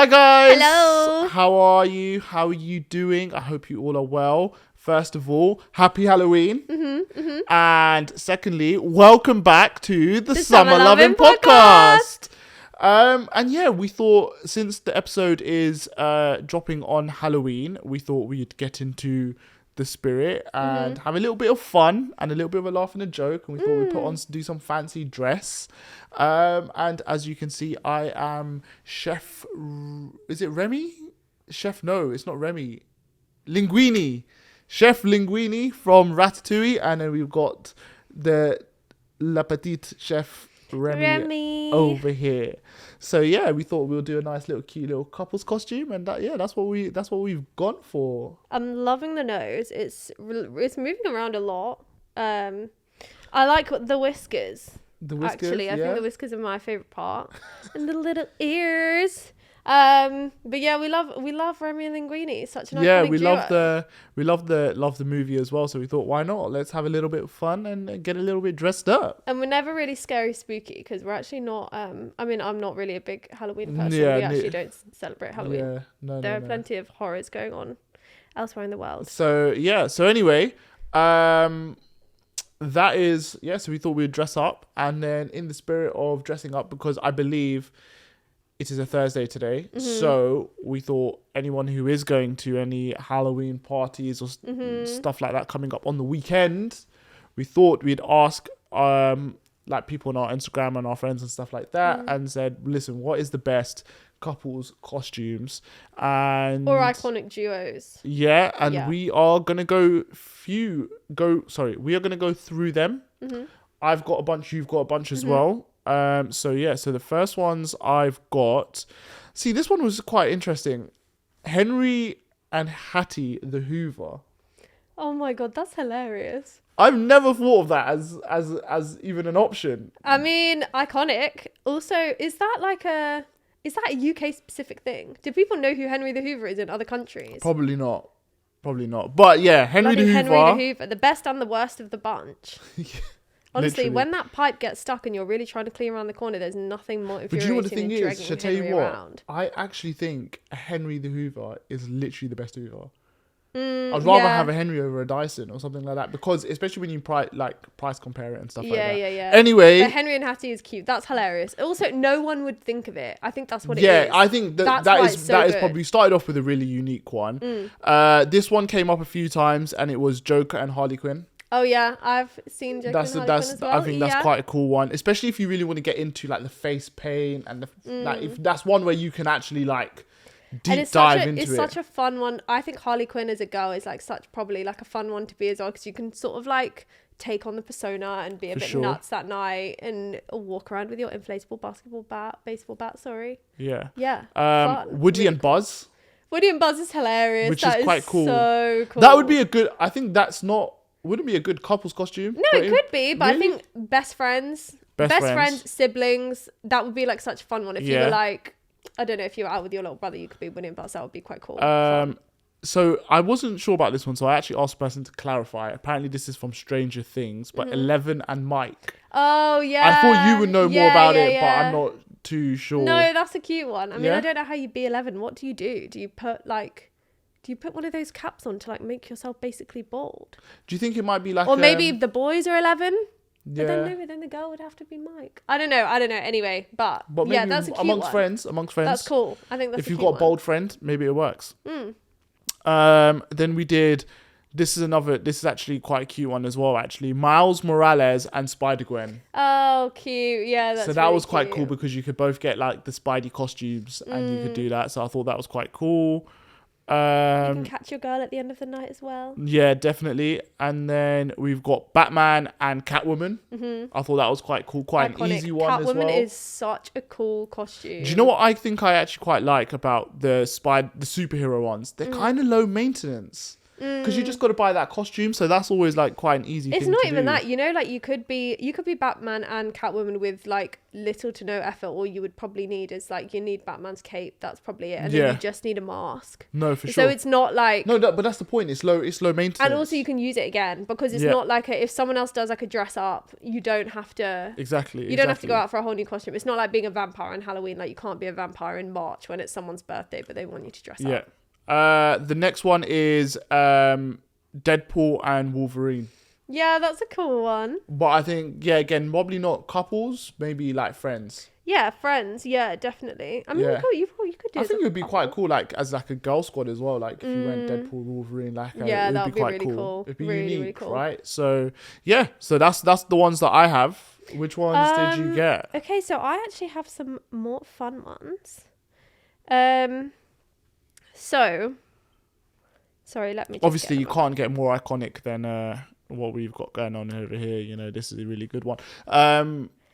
Hi guys. Hello. How are you? How are you doing? I hope you all are well. First of all, happy Halloween. And secondly, welcome back to the Summer Loving Podcast. And yeah, we thought since the episode is dropping on Halloween, we thought we'd get into the spirit and have a little bit of fun and a little bit of a laugh and a joke. And we thought we'd put on do some fancy dress. And as you can see, I am Chef. Is it Remy? Chef? No, it's not Remy. Linguini. Chef Linguini from Ratatouille. And then we've got the La Petite Chef Remy over here. So yeah, we thought we'll do a nice little cute little couple's costume, and that's what we've gone for. I'm loving the nose. It's moving around a lot. I like the whiskers. The whiskers, actually, I yeah. think the whiskers are my favorite part, and the little ears. But yeah, we love Remy and Linguini. It's such an iconic duo. we love the movie as well. So we thought, why not? Let's have a little bit of fun and get a little bit dressed up. And we're never really scary spooky because we're actually not. I mean, I'm not really a big Halloween person. Yeah, we actually don't celebrate Halloween. Yeah, no, there are plenty of horrors going on elsewhere in the world. So yeah. So anyway, that is So we thought we'd dress up, and then in the spirit of dressing up, because I believe it is a Thursday today, so we thought anyone who is going to any Halloween parties or stuff like that coming up on the weekend, we thought we'd ask like people on our Instagram and our friends and stuff like that, and said, listen, what is the best couples costumes and or iconic duos? Yeah, and we are gonna go through them. I've got a bunch, you've got a bunch as well. So the first ones I've got, see, this one was quite interesting. Henry and Hattie the Hoover. Oh my god, that's hilarious. I've never thought of that as even an option. I mean, iconic. Also, is that a UK specific thing? Do people know who Henry the Hoover is in other countries? Probably not. But yeah, Henry the Hoover, the best and the worst of the bunch. Honestly, when that pipe gets stuck and you're really trying to clean around the corner, there's nothing more infuriating than dragging Henry around. I actually think Henry the Hoover is literally the best Hoover. I'd rather have a Henry over a Dyson or something like that, because especially when you price compare it and stuff like that. Yeah. Anyway, but Henry and Hattie is cute. That's hilarious. Also, no one would think of it. I think that's what it is. Yeah, I think that is probably started off with a really unique one. This one came up a few times, and it was Joker and Harley Quinn. Oh yeah, I've seen Joker and Harley Quinn as well. I think that's quite a cool one, especially if you really want to get into like the face paint and if that's one where you can actually like dive into it. It's such a fun one. I think Harley Quinn as a girl is probably a fun one to be as well, because you can sort of like take on the persona and be a bit nuts that night and walk around with your inflatable baseball bat. Sorry. Yeah. Yeah. Fun. Woody and Buzz. Woody and Buzz is hilarious. Which is quite cool. So cool. That would be a good. I think wouldn't be a good couple's costume. No, it could be, but really? I think best friends, siblings, that would be like such a fun one. If you were like, I don't know, if you were out with your little brother, you could be Woody and Buzz. That would be quite cool. So I wasn't sure about this one, so I actually asked the person to clarify. Apparently this is from Stranger Things, but Eleven and Mike. Oh yeah. I thought you would know more about it, but I'm not too sure. No, that's a cute one. I mean, I don't know how you'd be 11. What do you do? Do you put one of those caps on to like make yourself basically bald? Do you think it might be like, or maybe the boys are 11? Yeah. But then the girl would have to be Mike. I don't know. Anyway, but yeah, that's a cute amongst friends. That's cool. I think that's if you've got a bold friend, maybe it works. Then we did. This is actually quite a cute one as well. Actually, Miles Morales and Spider-Gwen. Oh, cute! Yeah, that's. So that was quite cool because you could both get like the Spidey costumes and you could do that. So I thought that was quite cool. You can catch your girl at the end of the night as well. Yeah, definitely. And then we've got Batman and Catwoman. I thought that was quite cool, quite an easy one as well. Catwoman is such a cool costume. Do you know what I think I actually quite like about the superhero ones? They're kind of low maintenance. because you just got to buy that costume. So that's always like quite an easy thing to do. It's not even that, you know, like you could be Batman and Catwoman with like little to no effort. All you would probably need is like, you need Batman's cape. That's probably it. And then you just need a mask. No, for sure. So it's not like... No, but that's the point. It's low maintenance. And also you can use it again, because it's not like if someone else does like a dress up, you don't have to... Exactly. You don't have to go out for a whole new costume. It's not like being a vampire on Halloween. Like you can't be a vampire in March when it's someone's birthday, but they want you to dress up. The next one is Deadpool and Wolverine. Yeah, that's a cool one. But I think, again, probably not couples, maybe like friends. Yeah, friends. Yeah, definitely. I mean, you could do. I think it would be quite cool, like as like a girl squad as well. Like if you went Deadpool, Wolverine, like it would be quite really cool. It'd be really, unique, really cool. right? So so that's the ones that I have. Which ones did you get? Okay, so I actually have some more fun ones. So, sorry, let me. Obviously, you can't get more iconic than what we've got going on over here. You know, this is a really good one.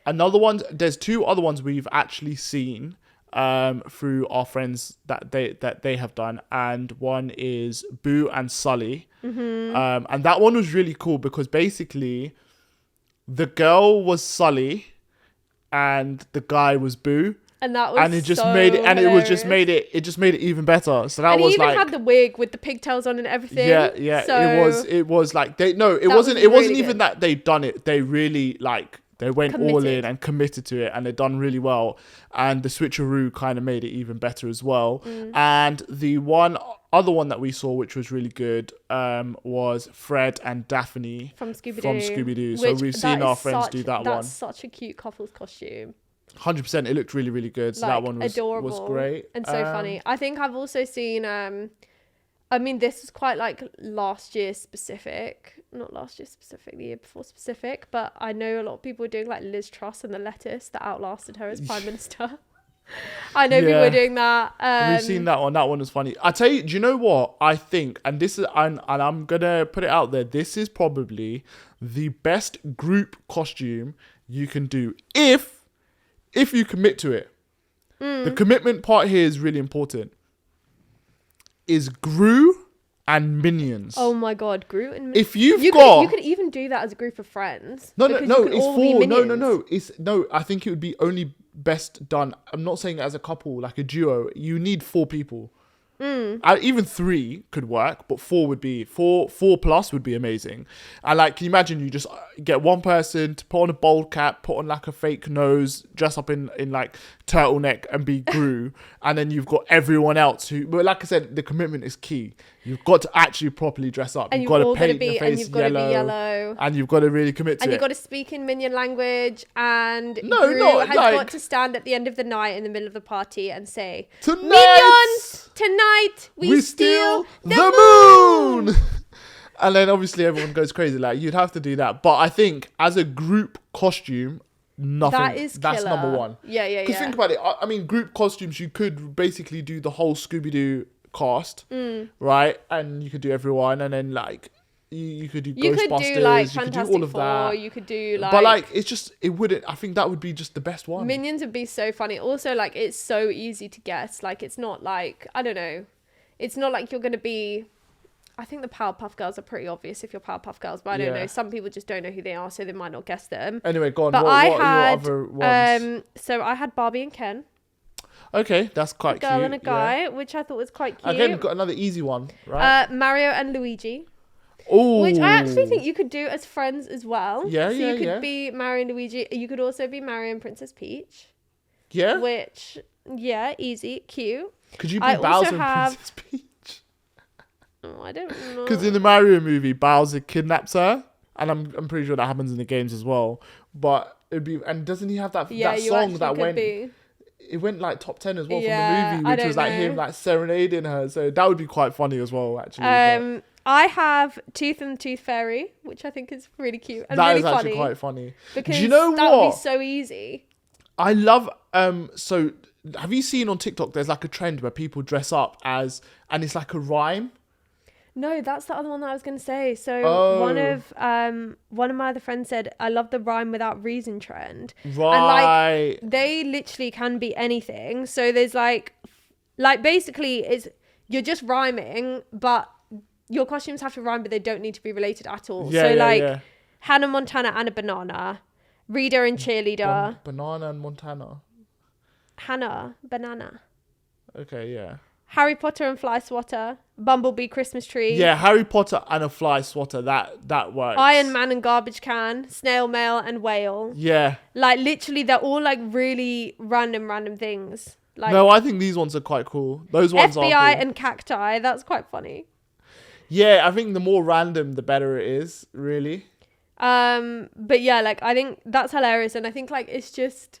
Another one. There's two other ones we've actually seen through our friends that they have done, and one is Boo and Sully. And that one was really cool because basically the girl was Sully and the guy was Boo. And that was it just made it, and hilarious. it just made it even better. So that and was he even like, had the wig with the pigtails on and everything. Yeah. So it was like it wasn't even that they'd done it. They really they went all in and committed to it, and they'd done really well. And the switcheroo kind of made it even better as well. And the other one that we saw, which was really good, was Fred and Daphne from Scooby-Doo. So we've seen our friends do that one. That's such a cute couple's costume. 100%. It looked really, really good. So that one was adorable, was great and so funny. I think I've also seen I mean, this is quite like last year specific, not last year specific, the year before specific, but I know a lot of people were doing like Liz Truss and the lettuce that outlasted her as Prime Minister. I know people were doing that. We've seen that one. That one was funny. I tell you, do you know what? I think, and this is, and I'm going to put it out there, this is probably the best group costume you can do if you commit to it. The commitment part here is really important. Is Gru and Minions. Oh my god, Gru and Minions. If you could even do that as a group of friends. No, it's four. No. I think it would be only best done. I'm not saying as a couple, like a duo. You need 4 people. Even 3 could work, but 4 would be 4 plus would be amazing. And like, can you imagine you just get one person to put on a bold cap, put on like a fake nose, dress up in like turtleneck and be Gru, and then you've got everyone else who. But like I said, the commitment is key. You've got to actually properly dress up. And you've got to paint your face yellow. And you've got to really commit to it. And you've got to speak in Minion language. And Gru has got to stand at the end of the night in the middle of the party and say, Minions! Tonight we steal the moon! And then obviously everyone goes crazy. Like, you'd have to do that. But I think as a group costume, nothing. That's number one. Yeah. Because think about it. I mean, group costumes, you could basically do the whole Scooby-Doo cast, right? And you could do everyone, and then like you could do Ghostbusters, could do like you could do Fantastic all of Four, that. you could do like, but like it wouldn't. I think that would be just the best one. Minions would be so funny. Also, like, it's so easy to guess. Like, it's not like, I don't know, it's not like you're gonna be. I think the Powerpuff Girls are pretty obvious if you're Powerpuff Girls, but I don't know. Some people just don't know who they are, so they might not guess them. Anyway, go on. But what are your other ones? So I had Barbie and Ken. Okay, that's quite cute. A girl and a guy, which I thought was quite cute. Again, we've got another easy one, right? Mario and Luigi. Oh, which I actually think you could do as friends as well. Yeah, so you could be Mario and Luigi. You could also be Mario and Princess Peach. Yeah. Which, easy, cute. Could you be Bowser and Princess Peach? Oh, I don't know. Because in the Mario movie, Bowser kidnaps her, and I'm pretty sure that happens in the games as well. But it'd be, and doesn't he have that song that went? It went like top 10 as well from the movie, which was like him like serenading her. So that would be quite funny as well, actually. I have Tooth and the Tooth Fairy, which I think is really cute and that really is actually quite funny. Because do you know that what? would be so easy. I love so have you seen on TikTok there's like a trend where people dress up as, and it's like a rhyme? No, that's the other one that I was going to say. So one of my other friends said, I love the rhyme without reason trend. Right. And like, they literally can be anything. So there's like basically you're just rhyming, but your costumes have to rhyme, but they don't need to be related at all. Yeah, so yeah, like yeah. Hannah Montana and a banana, Reader and cheerleader, Banana and Montana. Hannah banana, Okay, yeah. Harry Potter and fly swatter, Bumblebee Christmas tree. Yeah, Harry Potter and a fly swatter. That works. Iron Man and garbage can, snail mail and whale. Yeah. Like literally, they're all like really random things. Like No, I think these ones are quite cool. Those ones FBI are cool. and cacti. That's quite funny. Yeah, I think the more random, the better it is, really. But yeah, like I think that's hilarious, and I think like it's just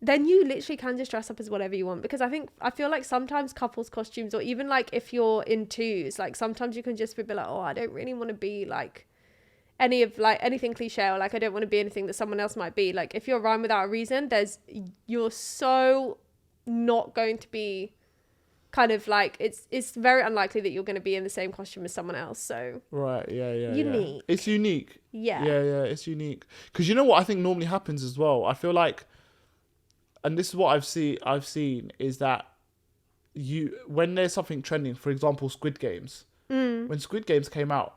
then you literally can just dress up as whatever you want, because I feel like sometimes couples costumes, or even like if you're in twos, like sometimes you can just be like, oh, I don't really want to be like anything cliche, or like I don't want to be anything that someone else might be. Like if you're rhyme without a reason, you're so not going to be kind of like it's very unlikely that you're going to be in the same costume as someone else. So Right, yeah. Unique. It's unique. yeah. Yeah, it's unique. Because you know what I think normally happens as well? I feel like, and this is what I've seen, is that when there's something trending, for example, Squid Games. When Squid Games came out,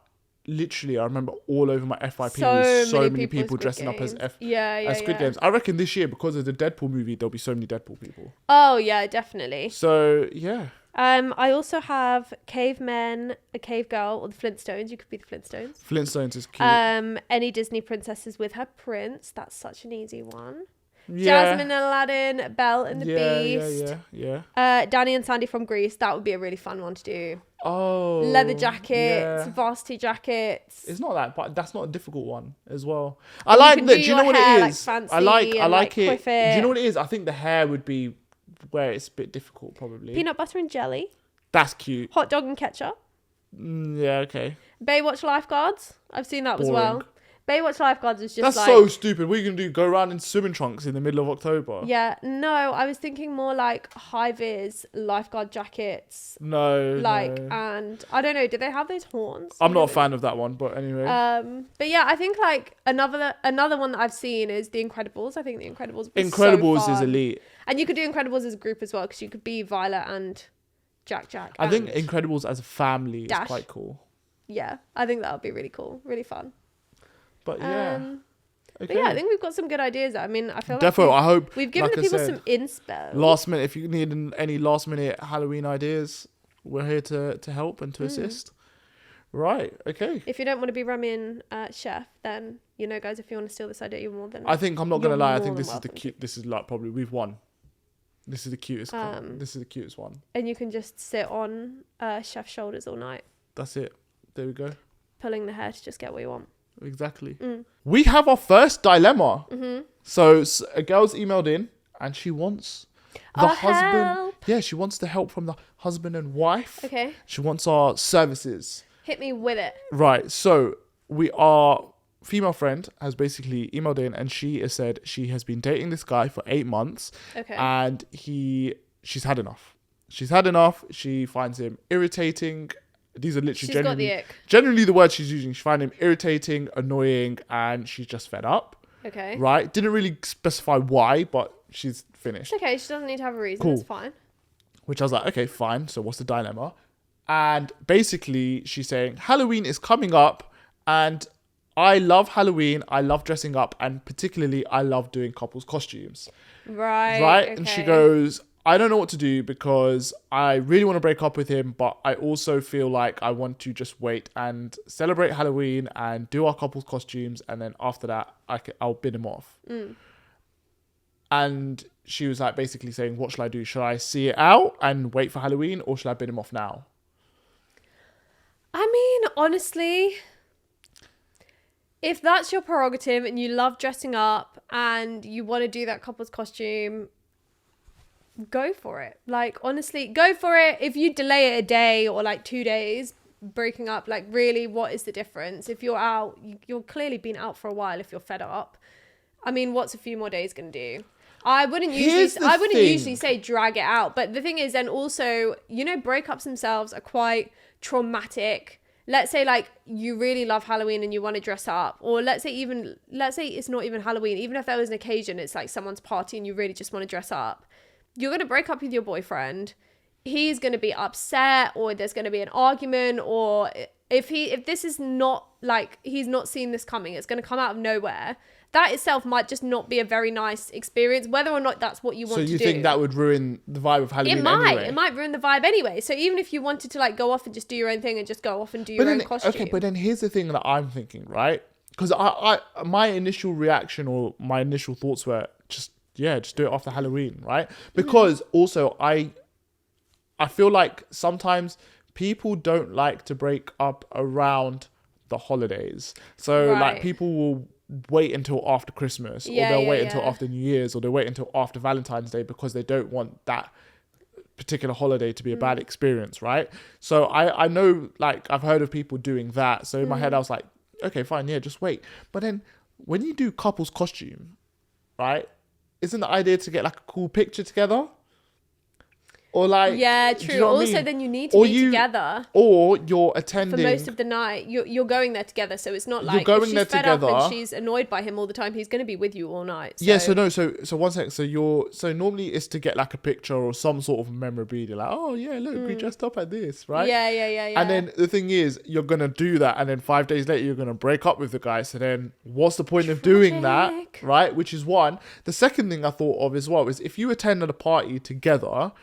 literally, I remember all over my FYP, so many people dressing up as Squid Games. I reckon this year, because of the Deadpool movie, there'll be so many Deadpool people. Oh yeah, definitely. So yeah. I also have cavemen, a cave girl, or the Flintstones. You could be the Flintstones. Flintstones is cute. Any Disney princesses with her prince. That's such an easy one. Yeah. Jasmine and Aladdin, Belle and the Beast. Yeah. Danny and Sandy from Greece. That would be a really fun one to do. Oh. Leather jackets, yeah. varsity jackets. It's not that, but that's not a difficult one as well. I like that. Do you know what it is? Fancy I like it. quiff it. Do you know what it is? I think the hair would be where it's a bit difficult, probably. Peanut butter and jelly. That's cute. Hot dog and ketchup. Yeah, okay. Baywatch lifeguards. I've seen that Boring. as well. Baywatch lifeguards is just That's like... so stupid. What are you going to do? Go around in swimming trunks in the middle of October? Yeah, no, I was thinking more like high-vis lifeguard jackets. No. And I don't know, do they have those horns? I'm not a fan of that one, but anyway. But yeah, I think like another one that I've seen is The Incredibles. I think The Incredibles Is elite. And you could do Incredibles as a group as well, because you could be Violet and Jack. I think Incredibles as a family Dash. is quite cool. Yeah, I think that would be really cool, really fun. But yeah. But yeah, I think we've got some good ideas. I mean, I feel like I hope we've given like the people I said, some inspo. Last minute, if you need any last minute Halloween ideas, we're here to help and to assist. Right, okay. If you don't want to be Ramin chef, then you know, guys, if you want to steal this idea, you're more than. I think I'm not gonna lie. I think this this is the cute. This is like probably we've won. This is the cutest. This is the cutest one. And you can just sit on chef's shoulders all night. That's it. There we go. Pulling the hair to just get what you want. Exactly. We have our first dilemma. So a girl's emailed in and she wants the husband. Help. Yeah, she wants the help from the husband and wife. Okay. She wants our services. Hit me with it. Right. So our female friend has basically emailed in and she has said she has been dating this guy for 8 months. Okay. And she's had enough. She finds him irritating. These are literally generally the words she's using. She finds him irritating, annoying, and she's just fed up. Okay. Right? Didn't really specify why, but she's finished. It's okay. She doesn't need to have a reason. Cool. It's fine. Which I was like, okay, fine. So what's the dilemma? And basically she's saying Halloween is coming up and I love Halloween. I love dressing up, and particularly I love doing couples costumes. Right. Okay. And she goes, I don't know what to do because I really want to break up with him, but I also feel like I want to just wait and celebrate Halloween and do our couples costumes, and then after that, I'll bin him off. And she was like basically saying, what shall I do? Should I see it out and wait for Halloween, or should I bin him off now? I mean, honestly, if that's your prerogative and you love dressing up and you want to do that couple's costume, go for it. Like, honestly, go for it. If you delay it a day or like 2 days, breaking up, like, really, what is the difference? If you're out, you're clearly been out for a while. If you're fed up, I mean, what's a few more days gonna do? I wouldn't usually say drag it out, but the thing is, then also, you know, breakups themselves are quite traumatic. Let's say like you really love Halloween and you want to dress up, or let's say it's not even Halloween, even if there was an occasion, it's like someone's party and you really just want to dress up. You're going to break up with your boyfriend. he's going to be upset, or there's going to be an argument, or if this is not like, he's not seen this coming, it's going to come out of nowhere. That itself might just not be a very nice experience, whether or not that's what you want to do. So you think that would ruin the vibe of Halloween anyway? It might ruin the vibe anyway. So even if you wanted to like go off and just do your own thing and just go off and do your own costume. Okay, but then here's the thing that I'm thinking, right? Because my initial reaction or my initial thoughts were just do it after Halloween, right? Because also I feel like sometimes people don't like to break up around the holidays. So like people will wait until after Christmas, or they'll wait until after New Year's, or they'll wait until after Valentine's Day, because they don't want that particular holiday to be a bad experience, right? So I know, like, I've heard of people doing that. So in my head I was like, okay, fine, just wait. But then when you do couples costume, right, isn't the idea to get like a cool picture together? Or like, true. You know also, I mean? Then you need to be together. Or you're attending for most of the night. You're going there together, so it's not like you're going if she's there fed together, up and she's annoyed by him all the time, he's going to be with you all night. So. Yeah. So one second. So normally it's to get like a picture or some sort of memorabilia. Like, oh yeah, look, we dressed up at this, right? Yeah. And then the thing is, you're gonna do that, and then 5 days later you're gonna break up with the guy. So then, what's the point of doing that, right? Which is one. The second thing I thought of as well is if you attend a party together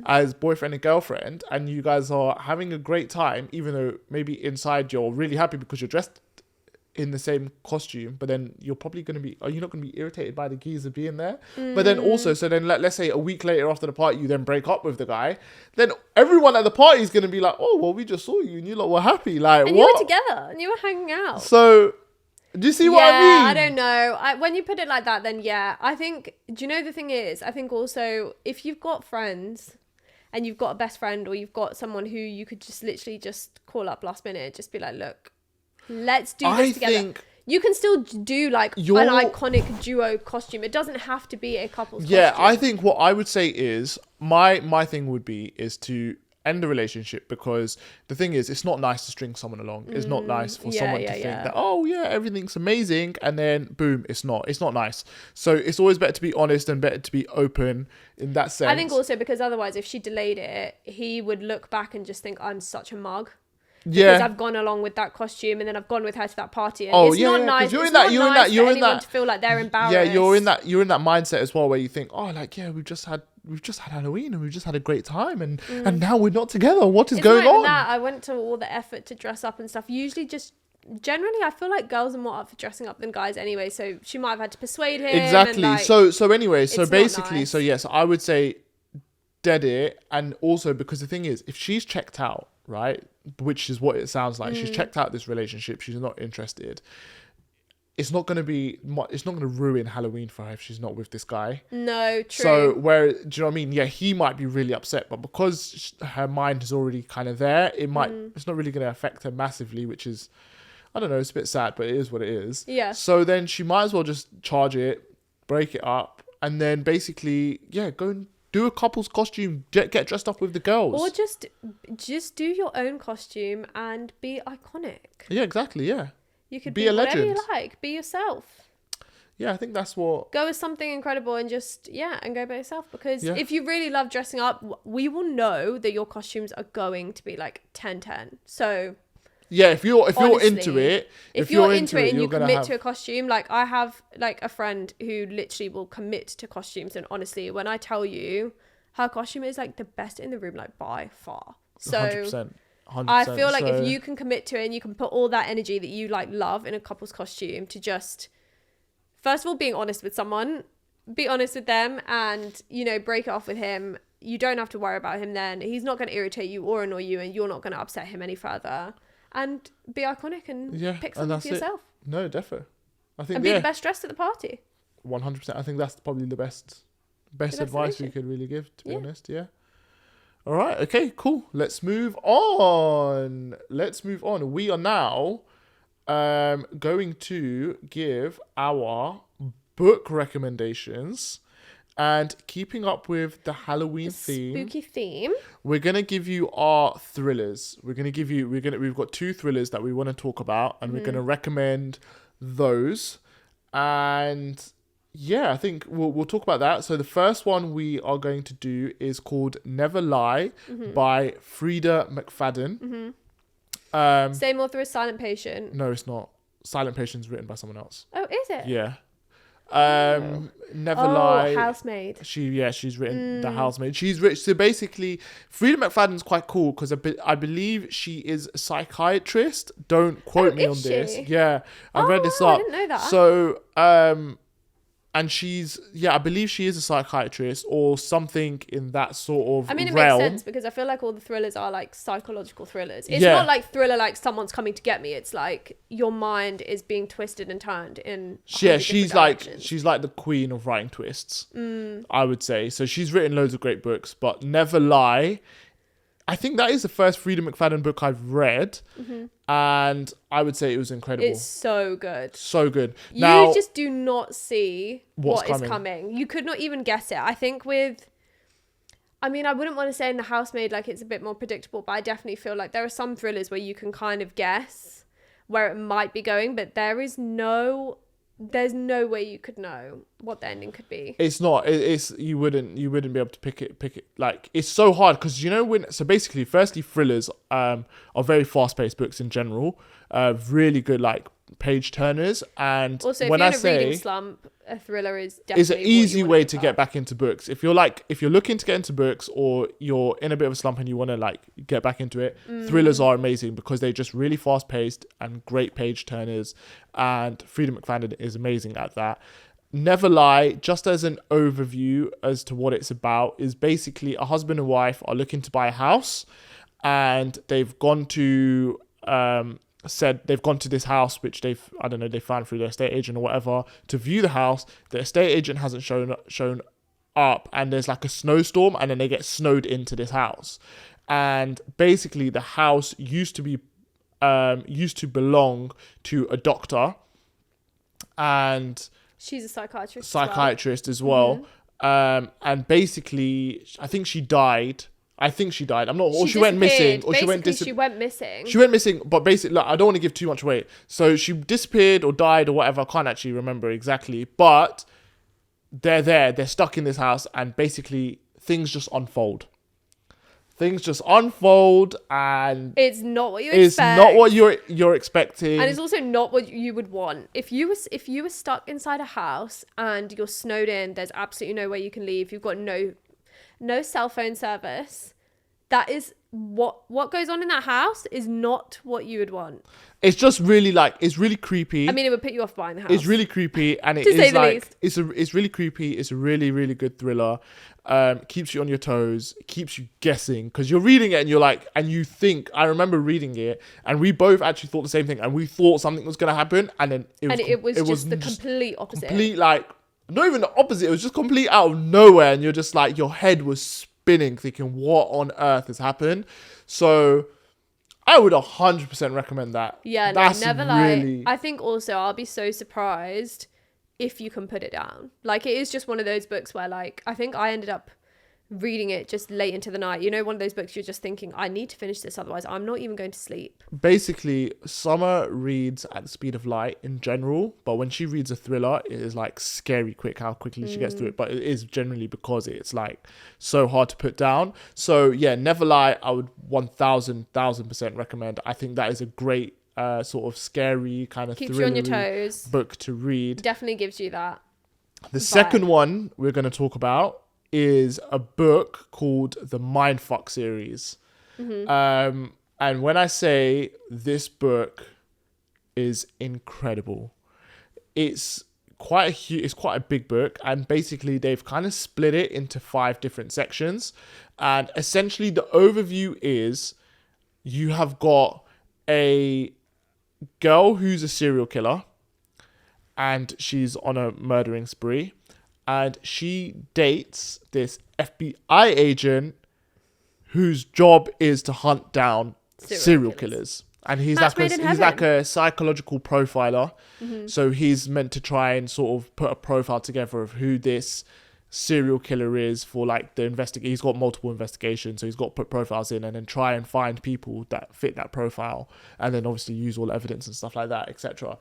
as boyfriend and girlfriend, and you guys are having a great time, even though maybe inside you're really happy because you're dressed in the same costume, but then you're probably going to be, are you not going to be irritated by the geezer being there? But then also, so then let's say a week later after the party, you then break up with the guy, then everyone at the party is going to be like, oh, well, we just saw you and you lot were happy. Like, and what? You were together and you were hanging out. So, do you see what I mean? I don't know. When you put it like that, then I think, do you know the thing is, I think also, if you've got friends and you've got a best friend, or you've got someone who you could just literally just call up last minute, just be like, look, let's do this together. You can still do like an iconic duo costume. It doesn't have to be a couple's costume. I think what I would say is, my thing would be is to end the relationship, because the thing is, it's not nice to string someone along. It's not nice for someone to think that, oh yeah, everything's amazing, and then boom, it's not nice. So it's always better to be honest and better to be open in that sense. I think also because otherwise, if she delayed it, he would look back and just think, I'm such a mug. Because I've gone along with that costume, and then I've gone with her to that party, and it's not nice. You're in that to feel like they're embarrassed. Yeah, you're in that mindset as well, where you think, oh, like, yeah, we've just had Halloween and we've just had a great time, and now we're not together. What is going on? That I went to all the effort to dress up and stuff. Usually, just generally, I feel like girls are more up for dressing up than guys anyway. So she might have had to persuade him. Exactly. And so basically, nice. So yes, I would say dead it, and also because the thing is, if she's checked out, right, which is what it sounds like, she's checked out this relationship, she's not interested. It's not going to ruin Halloween for her if she's not with this guy. No, true. So do you know what I mean? Yeah, he might be really upset, but because her mind is already kind of there, it's not really going to affect her massively, which is, I don't know, it's a bit sad, but it is what it is. Yeah. So then she might as well just charge it, break it up, and then basically, go and do a couple's costume, get dressed up with the girls. Or just do your own costume and be iconic. Yeah, exactly, yeah. You could be whatever you like. Be yourself. Yeah, I think that's what... Go with something incredible and just, and go by yourself. Because if you really love dressing up, we will know that your costumes are going to be like 10/10. So... Yeah, if you're into it... If you're into it and you commit to a costume, like I have like a friend who literally will commit to costumes. And honestly, when I tell you, her costume is like the best in the room, like by far. So... 100%. I feel like if you can commit to it and you can put all that energy that you like love in a couple's costume to just, first of all, being honest with someone, be honest with them, and, break it off with him. You don't have to worry about him then. He's not going to irritate you or annoy you, and you're not going to upset him any further. And be iconic and pick something for yourself. No, definitely. I think, and be the best dressed at the party. 100%. I think that's probably the best advice we could really give, to be honest. Yeah. All right. Okay, cool. Let's move on. We are now going to give our book recommendations, and keeping up with the Halloween spooky theme. We're going to give you our thrillers. We've got 2 thrillers that we want to talk about, and we're going to recommend those. And yeah, I think we'll talk about that. So the first one we are going to do is called Never Lie by Frida McFadden. Same author as Silent Patient. No, it's not. Silent Patient's written by someone else. Oh, is it? Yeah. Never Lie. Housemaid. She's written The Housemaid. She's written, so basically, Frida McFadden's quite cool because I believe she is a psychiatrist. Don't quote me on this. She? Yeah, I read this I up. didn't know that. So, and I believe she is a psychiatrist or something in that sort of I mean, it realm. makes sense because I feel like all the thrillers are like psychological thrillers. It's not like thriller like someone's coming to get me. It's like your mind is being twisted and turned in. Yeah, she's like the queen of writing twists. I would say. So she's written loads of great books, but Never Lie, I think that is the first Frida McFadden book I've read, and I would say it was incredible. It's so good. So good. Now, you just do not see what coming. is coming. You could not even guess it. I think I wouldn't want to say in The Housemaid like it's a bit more predictable, but I definitely feel like there are some thrillers where you can kind of guess where it might be going, but there's no way you could know what the ending could be. It's not. You wouldn't be able to pick it. Like, it's so hard because basically, firstly, thrillers are very fast paced books in general. Really good like page turners, and also when if you're in a reading slump, a thriller is definitely it's an easy way to get back into books. If you're looking to get into books or you're in a bit of a slump and you want to like get back into it, thrillers are amazing because they're just really fast paced and great page turners, and Frida McFadden is amazing at that. Never Lie, just as an overview as to what it's about, is basically a husband and wife are looking to buy a house, and they've gone to this house which they found through their estate agent or whatever to view the house. The estate agent hasn't shown up, and there's like a snowstorm, and then they get snowed into this house. And basically the house used to belong to a doctor, and she's a psychiatrist as well. And basically I think she died. I'm not. Or she went missing. Or she went missing. She went missing. But basically, I don't want to give too much away. So she disappeared or died or whatever. I can't actually remember exactly. But they're there. They're stuck in this house, and basically things just unfold. And it's not what you expect. It's not what you're expecting, and it's also not what you would want. If you were stuck inside a house and you're snowed in, there's absolutely no way you can leave. You've got no cell phone service. That is what goes on in that house is not what you would want. It's just really it's really creepy. I mean, it would put you off buying the house. It's really creepy, and it to say is the like least. It's really creepy. It's a really, really good thriller. Keeps you on your toes. Keeps you guessing because you're reading it and you're like, and you think. I remember reading it, and we both actually thought the same thing, and we thought something was gonna happen, and then it was just the complete opposite. Not even the opposite. It was just complete out of nowhere, and you're just like, your head was spinning, thinking, what on earth has happened? So I would 100% recommend that. Yeah, Never Lie. I think also I'll be so surprised if you can put it down. Like, it is just one of those books where, like, I think I ended up reading it just late into the night. You know, one of those books you're just thinking, I need to finish this, otherwise I'm not even going to sleep. Basically, Summer reads at the speed of light in general, but when she reads a thriller, it is like scary quick how quickly she gets through it. But it is generally because it's like so hard to put down. So yeah, Never Lie, I would 1,000% recommend. I think that is a great sort of scary kind of keeps you on your toes book to read. Definitely gives you that. The second one we're going to talk about is a book called the Mindfuck series. And when I say this book is incredible, it's quite a big book, and basically they've kind of split it into 5 different sections. And essentially the overview is you have got a girl who's a serial killer, and she's on a murdering spree, and she dates this FBI agent whose job is to hunt down serial killers. And he's like a psychological profiler. So he's meant to try and sort of put a profile together of who this serial killer is for like the he's got multiple investigations, so he's got to put profiles in and then try and find people that fit that profile, and then obviously use all the evidence and stuff like that, etc.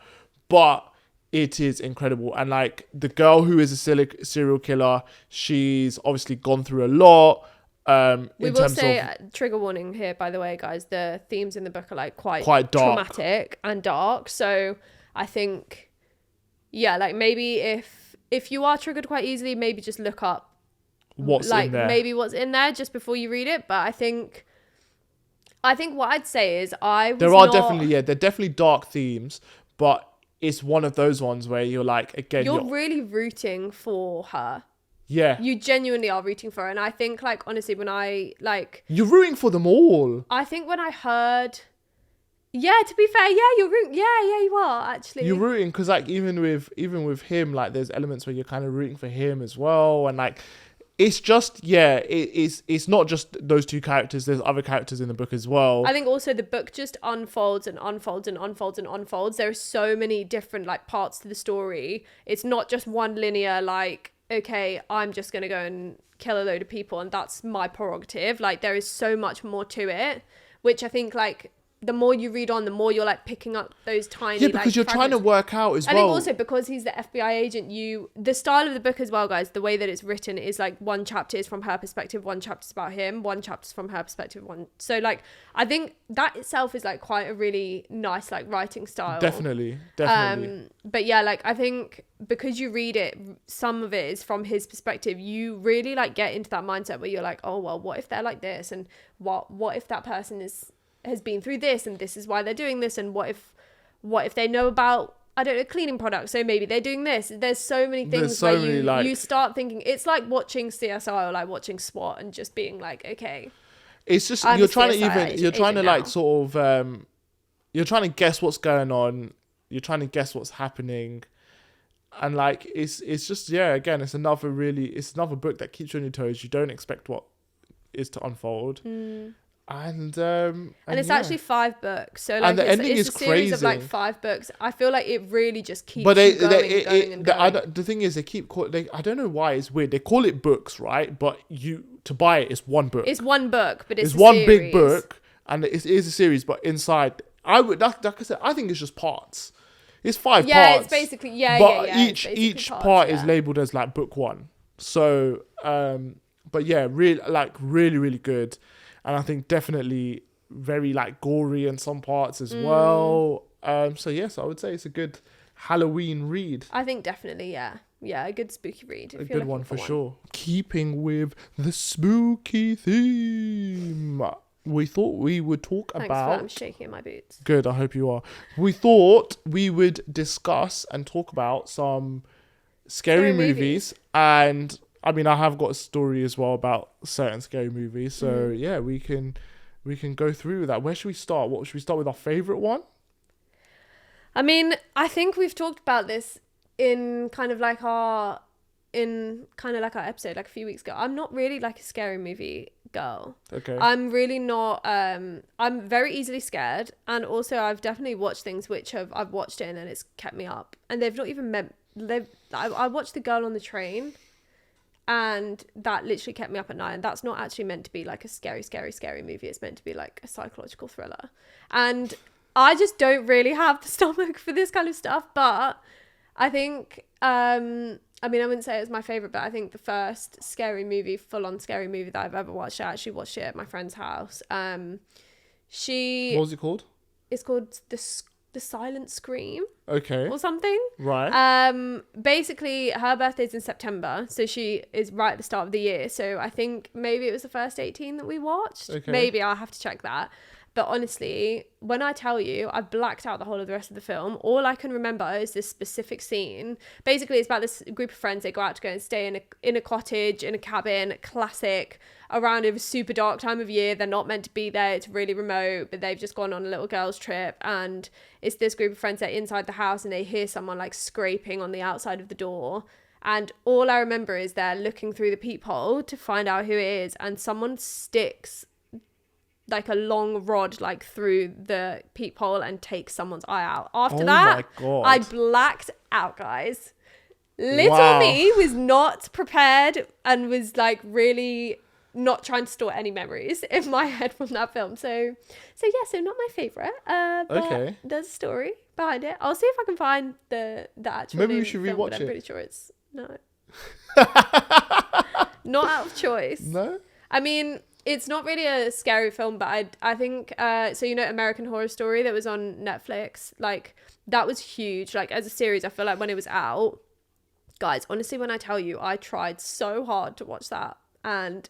But It is incredible. And like the girl who is a serial killer, she's obviously gone through a lot. We will say, trigger warning here, by the way, guys, the themes in the book are like quite dark, traumatic and dark. So I think, yeah, like maybe if you are triggered quite easily, maybe just look up what's in there. Maybe what's in there just before you read it. But I think what I'd say is they're definitely dark themes, but it's one of those ones where you're like, again, you're really rooting for her. Yeah. You genuinely are rooting for her. And I think, like, honestly, when I, like... You're rooting for them all. I think when I heard... Yeah, to be fair, yeah, you're rooting... Yeah, you are, actually. You're rooting because, like, even with him, like, there's elements where you're kind of rooting for him as well. And, like, it's just, it's not just those two characters. There's other characters in the book as well. I think also the book just unfolds and unfolds and unfolds and unfolds. There are so many different, like, parts to the story. It's not just one linear, like... okay, I'm just going to go and kill a load of people and that's my prerogative. Like, there is so much more to it, which I think, like, the more you read on, the more you're, like, picking up those tiny, yeah, because like, you're trying to work out as well. I think also because he's the FBI agent, the style of the book as well, guys, the way that it's written is, like, one chapter is from her perspective, one chapter's about him, one chapter's from her perspective, one. So, like, I think that itself is, like, quite a really nice, like, writing style. Definitely. But yeah, like, I think because you read it, some of it is from his perspective, you really, like, get into that mindset where you're like, oh, well, what if they're like this? And what if that person has been through this and this is why they're doing this, and what if they know about, I don't know, cleaning products, so maybe they're doing this. There's so many things where you start thinking, it's like watching CSI or like watching SWAT and just being like, okay, it's just you're trying to like sort of you're trying to guess what's going on, you're trying to guess what's happening, and like it's just, yeah, again, it's another book that keeps you on your toes. You don't expect what is to unfold. And it's actually 5 books, so like, and the ending is a series crazy. of like 5 books. I feel like it really just keeps going. The thing is, they keep I don't know why, it's weird. They call it books, right? But to buy it, it's one book. It's one book, but it's one big book, and it is a series. But inside, like I said, I think it's just parts. It's 5 parts. Yeah, it's basically But each part is labeled as like book 1. So, but yeah, really, really good. And I think definitely very like gory in some parts as well. So yes, I would say it's a good Halloween read. I think definitely, yeah, a good spooky read. A good one for sure. Keeping with the spooky theme, we thought we would talk about... I'm shaking in my boots. Good, I hope you are. We thought we would discuss and talk about some scary movies. And I mean, I have got a story as well about certain scary movies. So yeah, we can go through that. Where should we start? Should we start with our favourite one? I mean, I think we've talked about this in kind of like our episode like a few weeks ago. I'm not really like a scary movie girl. Okay. I'm really not. I'm very easily scared, and also I've definitely watched things which I've watched it and it's kept me up, and they've not even meant. I watched The Girl on the Train, and that literally kept me up at night, and that's not actually meant to be like a scary movie. It's meant to be like a psychological thriller, and I just don't really have the stomach for this kind of stuff. But I think I mean, I wouldn't say it was my favourite, but I think the first full-on scary movie that I've ever watched, I actually watched it at my friend's house. What was it called? It's called The Silent Scream. Okay. Or something. Right. Basically, her birthday's in September, so she is right at the start of the year. So I think maybe it was the first 18 that we watched. Okay. Maybe, I'll have to check that. But honestly, when I tell you, I've blacked out the whole of the rest of the film. All I can remember is this specific scene. Basically, it's about this group of friends. They go out to go and stay in a cottage, in a cabin, classic, around a super dark time of year. They're not meant to be there. It's really remote, but they've just gone on a little girls' trip. And it's this group of friends that are inside the house, and they hear someone like scraping on the outside of the door. And all I remember is they're looking through the peephole to find out who it is. And someone sticks like a long rod like through the peephole and takes someone's eye out. After that, I blacked out, guys. Little me was not prepared and was like really not trying to store any memories in my head from that film. So not my favorite. But there's a story behind it. I'll see if I can find the actual. Maybe name we should of the film, rewatch but it. I'm pretty sure it's no. Not out of choice. No. I mean, it's not really a scary film, but I think so. American Horror Story that was on Netflix, like that was huge. Like as a series, I feel like when it was out, guys, honestly, when I tell you, I tried so hard to watch that and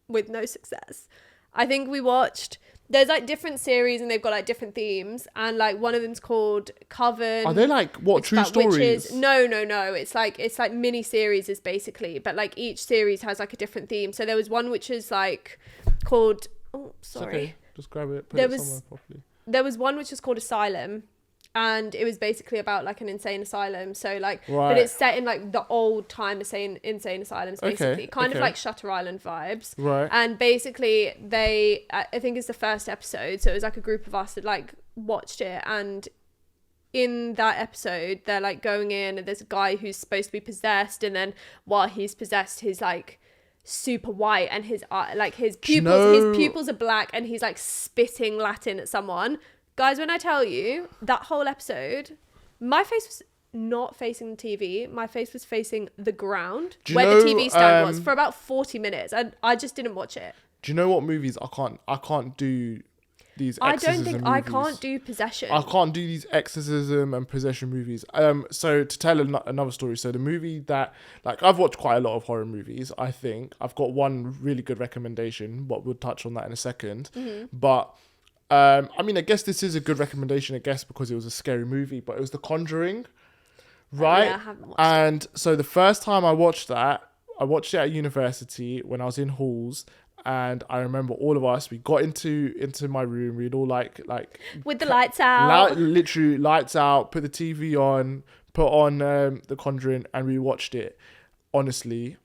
with no success. I think we watched, there's like different series and they've got like different themes, and like one of them's called Coven. Are they like what, true stories? Witches. No. It's like mini series is basically, but like each series has like a different theme. So there was one which is like called, oh sorry, okay. Just grab it, put it somewhere properly. There was one which was called Asylum, and it was basically about like an insane asylum. So like, right. But it's set in like the old time insane asylums, basically, kind of like Shutter Island vibes. Right. And basically I think it's the first episode. So it was like a group of us that like watched it, and in that episode they're like going in and there's a guy who's supposed to be possessed, and then while he's possessed, he's like super white and his pupils are black, and he's like spitting Latin at someone. Guys, when I tell you, that whole episode, my face was not facing the TV. My face was facing the ground where the TV stand was for about 40 minutes. And I just didn't watch it. Do you know what movies I can't do these exorcism movies. I can't do possession. I can't do these exorcism and possession movies. So to tell another story, so the movie that, like, I've watched quite a lot of horror movies, I think. I've got one really good recommendation, but we'll touch on that in a second. Mm-hmm. But I mean, I guess this is a good recommendation, I guess, because it was a scary movie, but it was The Conjuring, right? Yeah, I haven't watched it. So the first time I watched that, I watched it at university when I was in halls, and I remember all of us, we got into my room, we'd all like with the lights out, literally lights out, put the TV on, put on The Conjuring, and we watched it. Honestly,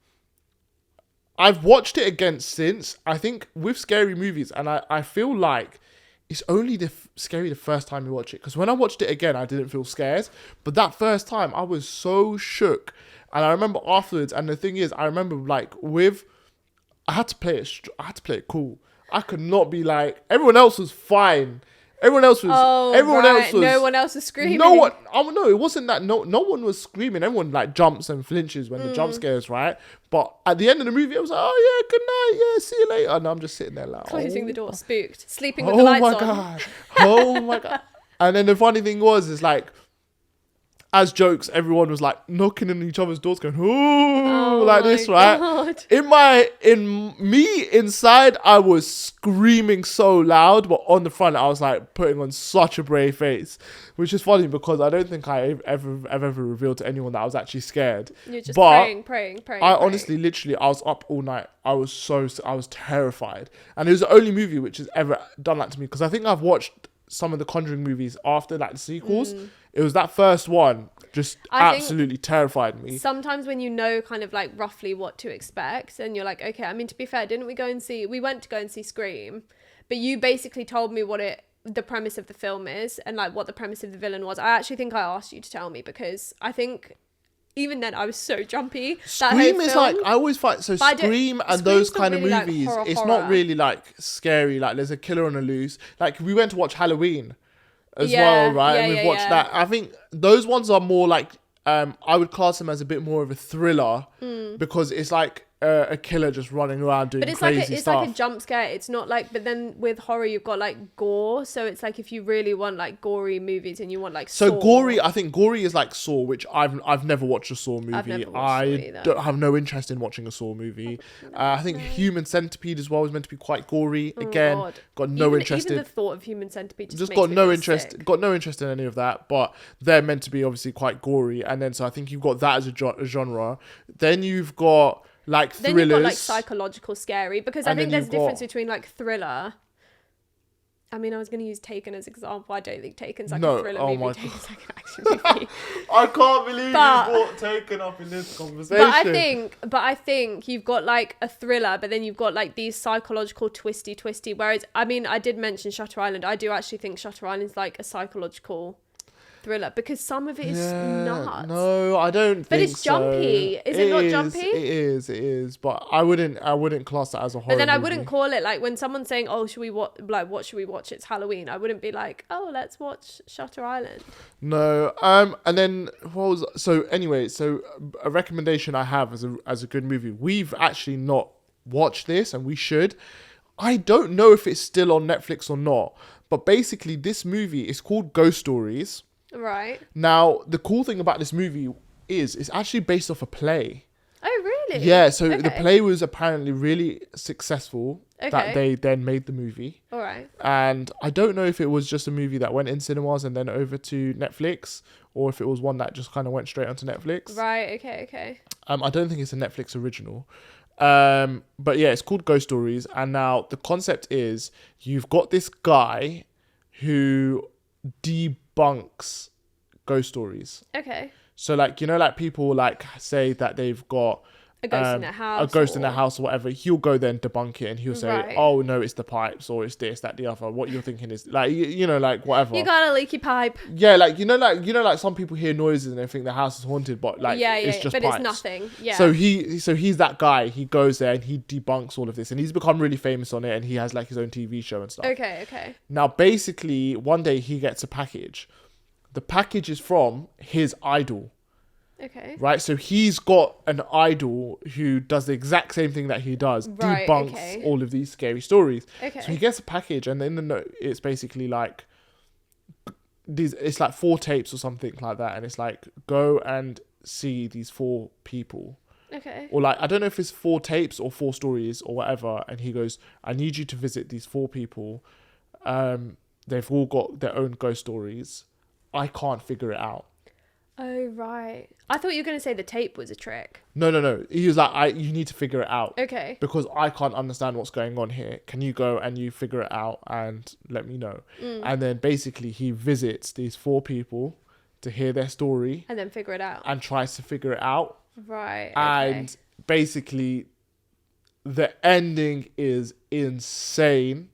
I've watched it again since. I think with scary movies, and I feel like it's only scary the first time you watch it, because when I watched it again, I didn't feel scared, but that first time I was so shook. And I remember afterwards, and the thing is, I remember like I had to play it cool. I could not be like, everyone else was fine. Everyone else was. No one else was screaming. No, it wasn't that. No one was screaming. Everyone like jumps and flinches when the jump scares, right? But at the end of the movie, it was like, oh yeah, good night, yeah, see you later. And I'm just sitting there like, closing the door, spooked, sleeping with the lights on. Oh my god! And then the funny thing is like, as jokes, everyone was like knocking on each other's doors, going, "Ooh," like this, right? God. In me inside, I was screaming so loud, but on the front, I was like putting on such a brave face, which is funny because I don't think I've ever revealed to anyone that I was actually scared. You're just praying. Honestly, literally, I was up all night. I was terrified, and it was the only movie which has ever done that to me, because I think I've watched some of the Conjuring movies after, like the sequels. It was that first one just absolutely terrified me. Sometimes when you know kind of like roughly what to expect, and you're like, okay, I mean, to be fair, we went to go and see Scream, but you basically told me the premise of the film is, and like what the premise of the villain was. I actually think I asked you to tell me, because I think even then I was so jumpy. Scream is like, I always find, so Scream and those kind of really movies, like it's not really like scary, like there's a killer on the loose. Like we went to watch Halloween as well, right? And we've watched that. I think those ones are more like, I would class them as a bit more of a thriller, because it's like a killer just running around doing crazy stuff. It's like a jump scare. It's not like, but then with horror you've got like gore, so it's like if you really want like gory movies and you want like Saw. Gory, I think gory is like Saw, which I've never watched a Saw movie. I don't have no interest in watching a Saw movie. I think Human Centipede as well is meant to be quite gory. Again, God. Got no interest in. Even the thought of Human Centipede just got no interest. Got no interest in any of that. But they're meant to be obviously quite gory, and then so I think you've got that as a genre. Then you've got like thrillers. Then you've got like psychological scary, because I think there's a difference between like thriller. I mean, I was going to use Taken as example. I don't think Taken's like a thriller movie. Taken's like an action movie. I can't believe you brought Taken up in this conversation. But I think you've got like a thriller, but then you've got like these psychological twisty. Whereas, I mean, I did mention Shutter Island. I do actually think Shutter Island is like a psychological thriller because some of it is nuts. No, I don't think so. But it's jumpy. Is it not jumpy? It is. But I wouldn't class it as a horror But then I movie. wouldn't call it like when someone's saying, "Oh, should we watch? Like, what should we watch? It's Halloween." I wouldn't be like, "Oh, let's watch Shutter Island." No. And then so a recommendation I have as a good movie. We've actually not watched this, and we should. I don't know if it's still on Netflix or not, but basically this movie is called Ghost Stories. Right. Now, the cool thing about this movie is it's actually based off a play. Oh, really? Yeah, so the play was apparently really successful that Okay. they then made the movie. All right. And I don't know if it was just a movie that went in cinemas and then over to Netflix, or if it was one that just kind of went straight onto Netflix. Right. Okay. I don't think it's a Netflix original. But yeah, it's called Ghost Stories. And now the concept is you've got this guy who debunks ghost stories. Okay. So like, you know, like people like say that they've got A ghost in their house. a ghost in their house or whatever. He'll go there and debunk it, and he'll say, Right. "Oh no, it's the pipes, or it's this, that, the other." What you're thinking is like, you know, like whatever. You got a leaky pipe. Yeah, like like some people hear noises and they think the house is haunted, but like it's just but pipes. it's nothing. Yeah. So he's that guy. He goes there and he debunks all of this, and he's become really famous on it, and he has like his own TV show and stuff. Okay. Now, basically, one day he gets a package. The package is from his idol. Okay. Right, so he's got an idol who does the exact same thing that he does, Right, debunks okay. all of these scary stories. Okay. So he gets a package, and in the note, it's basically like it's like 4 tapes or something like that, and it's like go and see these 4 people, Okay. or like I don't know if it's 4 tapes or 4 stories or whatever. And he goes, "I need you to visit these 4 people. They've all got their own ghost stories. I can't figure it out." Oh, right. I thought you were going to say the tape was a trick. No. He was like, you need to figure it out. Okay. Because I can't understand what's going on here. Can you go and you figure it out and let me know? And then basically he visits these 4 people to hear their story And then figure it out. and tries to figure it out. Right. Okay. And basically the ending is insane,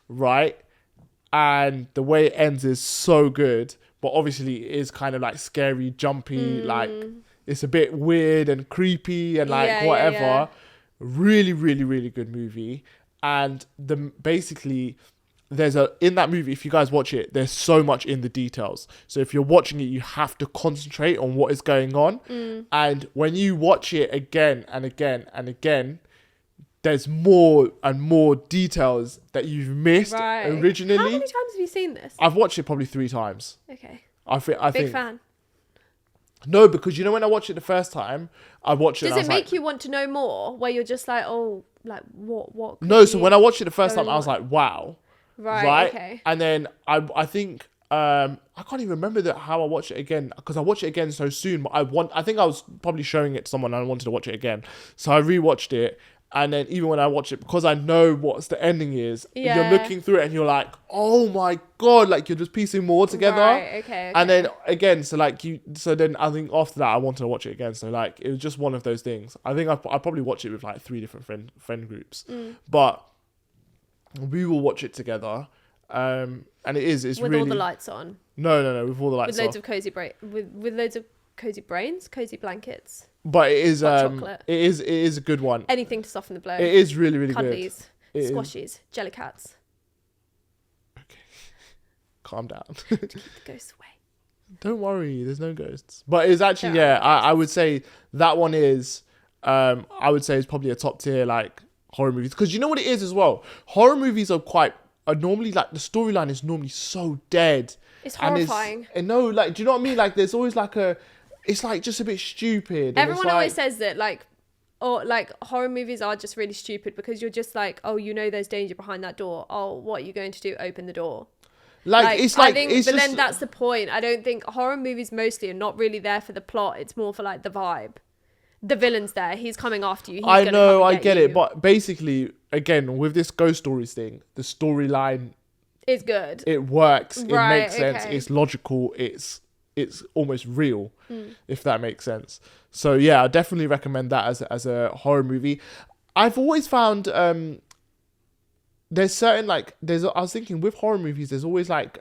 right? And the way it ends is so good. But obviously it is kind of like scary, jumpy, like it's a bit weird and creepy and like whatever. Yeah. Really, really, really good movie. And basically there's in that movie, if you guys watch it, there's so much in the details. So if you're watching it, you have to concentrate on what is going on. And when you watch it again and again and again, there's more and more details that you've missed originally. How many times have you seen this? I've watched it probably 3 times. Okay. I Big think fan. No, because you know when I watched it the first time, I watched it. Does and I it was make like, you want to know more? Where you're just like, oh, like what? No, so when I watched it the first going time, I was on? like, wow. Right. Okay. And then I think I can't even remember how I watched it again, because I watched it again so soon. But I think I was probably showing it to someone and I wanted to watch it again, so I rewatched it. And then even when I watch it, because I know what the ending is, you're looking through it and you're like, oh my God, like you're just piecing more together. Right, okay. And then again, so then I think after that I wanted to watch it again. So like it was just one of those things. I think I probably watched it with like 3 different friend groups, but we will watch it together. And it's with really all the lights on. No, with all the lights With loads off. of with loads of cozy brains, cozy blankets. But it is Hot chocolate. it is a good one. Anything to soften the blow. It is really, really good. Cuddlies, squashies, jelly cats. Calm down. Keep the ghosts away. Don't worry, there's no ghosts. But it's actually I would say that one is I would say it's probably a top tier like horror movies, because you know what it is as well. Horror movies are normally like the storyline is normally so dead. It's horrifying. And no, like, do you know what I mean? Like, there's always like it's like just a bit stupid. Everyone always says that like horror movies are just really stupid because you're just like, oh, you know, there's danger behind that door. Oh, what are you going to do? Open the door. Like it's like, I think, it's but just, then that's the point. I don't think horror movies mostly are not really there for the plot. It's more for like the vibe. The villain's there. He's coming after you. He's I know, I get you. it, but basically, again, with this ghost stories thing, the storyline is good. It works. Right, it makes sense. okay. It's logical. It's almost real, if that makes sense. So yeah, I definitely recommend that as a horror movie. I've always found there's certain I was thinking with horror movies, there's always like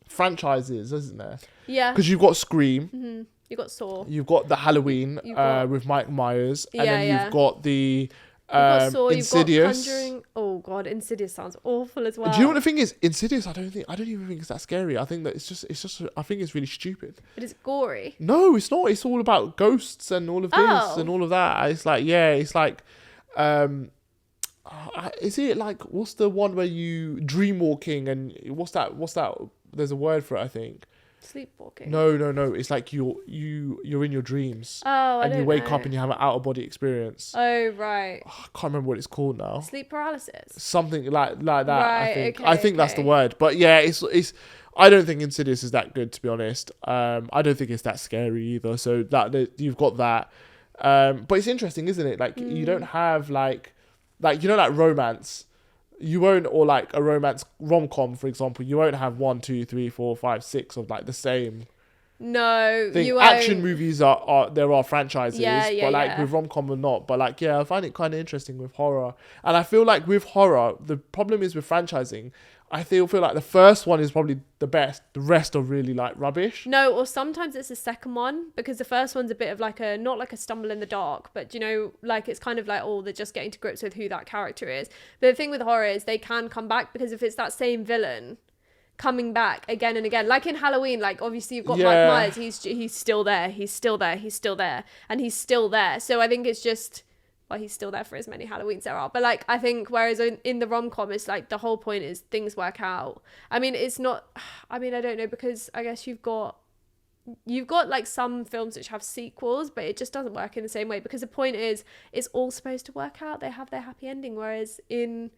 franchises, isn't there? Yeah. Because you've got Scream. Mm-hmm. You got Saw. You've got the Halloween with Mike Myers. And then you've got the you've got Saw, Insidious. You've got Conjuring. Oh god, Insidious sounds awful as well. Do you know what the thing is? Insidious, I don't even think it's that scary. I think that it's just I think it's really stupid. But it's gory. No, it's not. It's all about ghosts and all of this and all of that. It's like, it's like is it like, what's the one where you dream walking and what's that? There's a word for it, I think. Sleepwalking. No. It's like you're in your dreams. Oh, and you wake up and you have an out of body experience. Oh, right. I can't remember what it's called now. Sleep paralysis. Something like that. Right, I think that's the word. But yeah, it's. I don't think Insidious is that good, to be honest. I don't think it's that scary either. So that you've got that. But it's interesting, isn't it? Like you don't have like romance. You won't, or like a romance rom-com, for example, you won't have 1, 2, 3, 4, 5, 6 of like the same. No, thing. you Action won't. Movies are there are franchises, but like yeah. with rom-com or not. But like, I find it kind of interesting with horror, and I feel like with horror, the problem is with franchising. I feel like the first one is probably the best. The rest are really like rubbish. No, or sometimes it's the second one, because the first one's a bit of like not like a stumble in the dark, but like it's kind of like, they're just getting to grips with who that character is. But the thing with horror is they can come back, because if it's that same villain coming back again and again, like in Halloween, like obviously you've got Mike Myers, he's still there, and he's still there. So I think it's just, well, he's still there for as many Halloweens there are. But like, I think whereas in the rom-com, it's like the whole point is things work out. I mean, it's not, I don't know, because I guess you've got like some films which have sequels, but it just doesn't work in the same way, because the point is it's all supposed to work out. They have their happy ending. Whereas in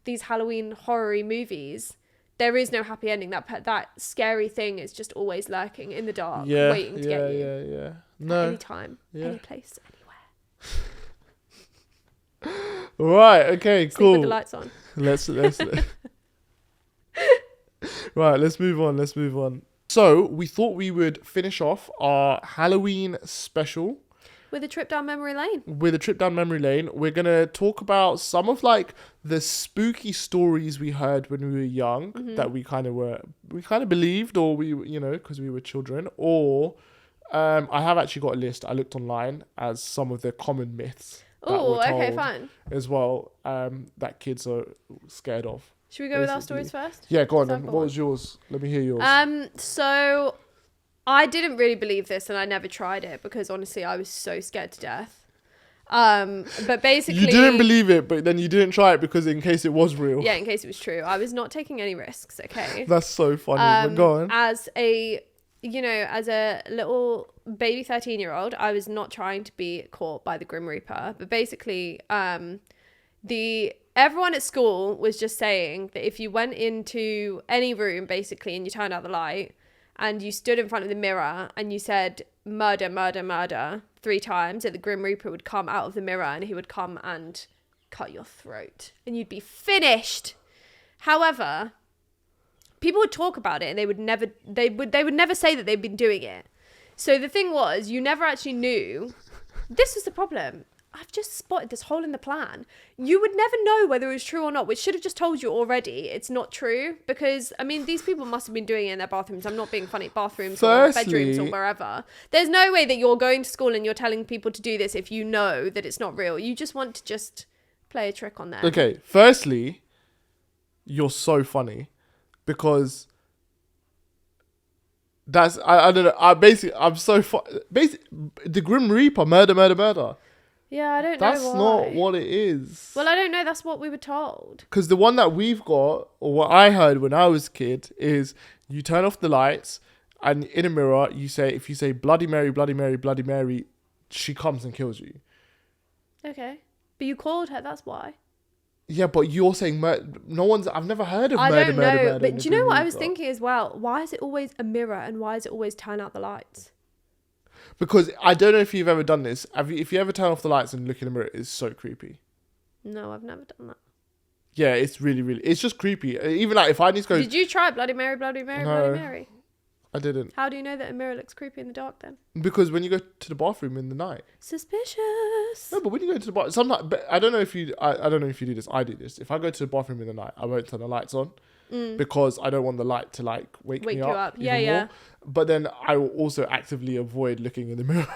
these Halloween horror-y movies, there is no happy ending. That scary thing is just always lurking in the dark, waiting to get you. Yeah. No. At any time, any place, anywhere. Right. Okay. Cool. Sleep with the lights on. Let's right. Let's move on. So we thought we would finish off our Halloween special with a trip down memory lane. We're going to talk about some of like the spooky stories we heard when we were young, that we kind of believed, or because we were children, or I have actually got a list I looked online as some of the common myths. Oh, okay, fine. As well, that kids are scared of. Should we go with our stories first? Yeah, go on then. What was yours? Let me hear yours. So I didn't really believe this, and I never tried it, because honestly I was so scared to death. But basically, you didn't believe it, but then you didn't try it because in case it was real. Yeah, in case it was true. I was not taking any risks. Okay. That's so funny. But go on. As a little baby 13-year-old, I was not trying to be caught by the Grim Reaper. But basically, everyone at school was just saying that if you went into any room, basically, and you turned out the light, and you stood in front of the mirror and you said murder, murder, murder 3 times, that the Grim Reaper would come out of the mirror and he would come and cut your throat and you'd be finished. However, people would talk about it and they would never say that they'd been doing it. So the thing was, you never actually knew. This was the problem. I've just spotted this hole in the plan. You would never know whether it was true or not, which should have just told you already it's not true, because these people must have been doing it in their bathrooms. I'm not being funny. Bathrooms or bedrooms or wherever. There's no way that you're going to school and you're telling people to do this if you know that it's not real. You just want to just play a trick on them. Okay, firstly, you're so funny, because that's I don't know. I'm so the Grim Reaper, murder. Yeah, I don't know. That's not what it is. Well, I don't know. That's what we were told. Because the one that we've got, or what I heard when I was a kid, is you turn off the lights and in a mirror, if you say Bloody Mary, Bloody Mary, Bloody Mary, she comes and kills you. Okay. But you called her, that's why. Yeah, but you're saying I've never heard of murder. I don't know, murder. But do you know what I was thinking as well? Why is it always a mirror and why is it always turn out the lights? Because I don't know if you've ever done this. If you ever turn off the lights and look in the mirror, it's so creepy. No, I've never done that. Yeah, it's really, really... It's just creepy. Even like if I need to go... Did you try Bloody Mary, Bloody Mary, No, Bloody Mary? I didn't. How do you know that a mirror looks creepy in the dark then? Because when you go to the bathroom in the night... Suspicious. No, but when you go to the bathroom... Sometimes... But I don't know if you... I don't know if you do this. I do this. If I go to the bathroom in the night, I won't turn the lights on. because I don't want the light to like wake me you up. even Yeah, yeah. more. But then I will also actively avoid looking in the mirror.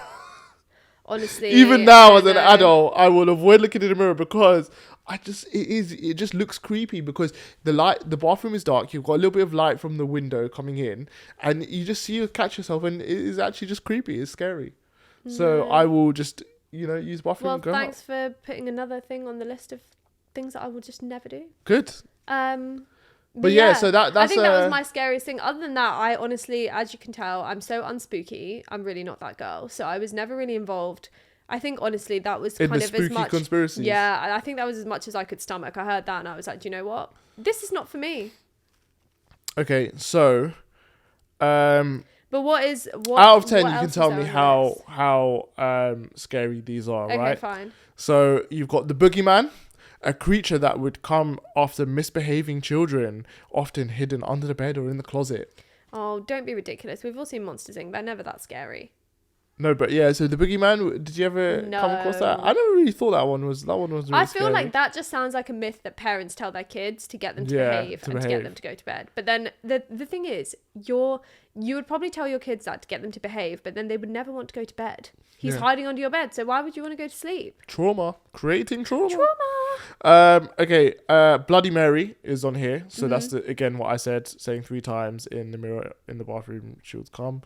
Honestly, Even now as an adult, I will avoid looking in the mirror because it just looks creepy because the bathroom is dark. You've got a little bit of light from the window coming in, and you catch yourself, and it is actually just creepy. It's scary. So I will just use bathroom. Well, and go thanks out. for putting another thing on the list of things that I will just never do. Good. But yeah, so that's I think that was my scariest thing. Other than that, I honestly, as you can tell, I'm so unspooky. I'm really not that girl. So I was never really involved. I think honestly that was in kind the of spooky as much conspiracies. Yeah, I think that was as much as I could stomach. I heard that and I was like, do you know what? This is not for me. Okay, so but what out of 10 what you can else tell is me there on the list? how scary these are, Okay, right? fine. So you've got the boogeyman, a creature that would come after misbehaving children, often hidden under the bed or in the closet. Oh, don't be ridiculous. We've all seen Monsters Inc. They're never that scary. No, but yeah, so the boogeyman, did you ever come across that? I never really thought that one was really I feel scary. like that just sounds like a myth that parents tell their kids to get them to behave and to get them to go to bed. But then the thing is, you would probably tell your kids that to get them to behave, but then they would never want to go to bed. He's hiding under your bed, so why would you want to go to sleep? Trauma. Creating trauma. Trauma! Okay, Bloody Mary is on here. So that's, again, what I said, saying 3 times in the mirror in the bathroom, she would come.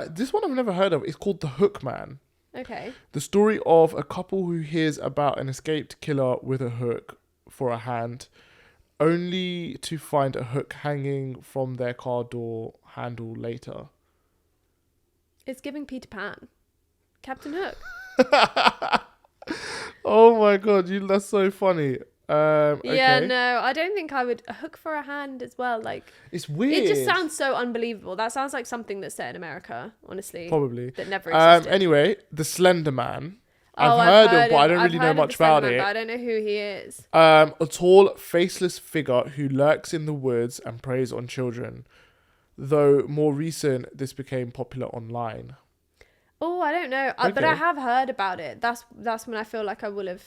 This one I've never heard of. It's called The Hook Man. Okay. The story of a couple who hears about an escaped killer with a hook for a hand, only to find a hook hanging from their car door handle later. It's giving Peter Pan. Captain Hook. Oh my god, that's so funny. Okay. Yeah, no, I don't think I would. A hook for a hand as well. Like, it's weird. it just sounds so unbelievable. That sounds like something that's set in America, honestly. Probably. That never existed. Anyway, the Slender Man. I've heard of, but I don't really know much about it. I don't know who he is. A tall, faceless figure who lurks in the woods and preys on children. Though more recent, this became popular online. Oh, I don't know. But I have heard about it. That's when I feel like I will have.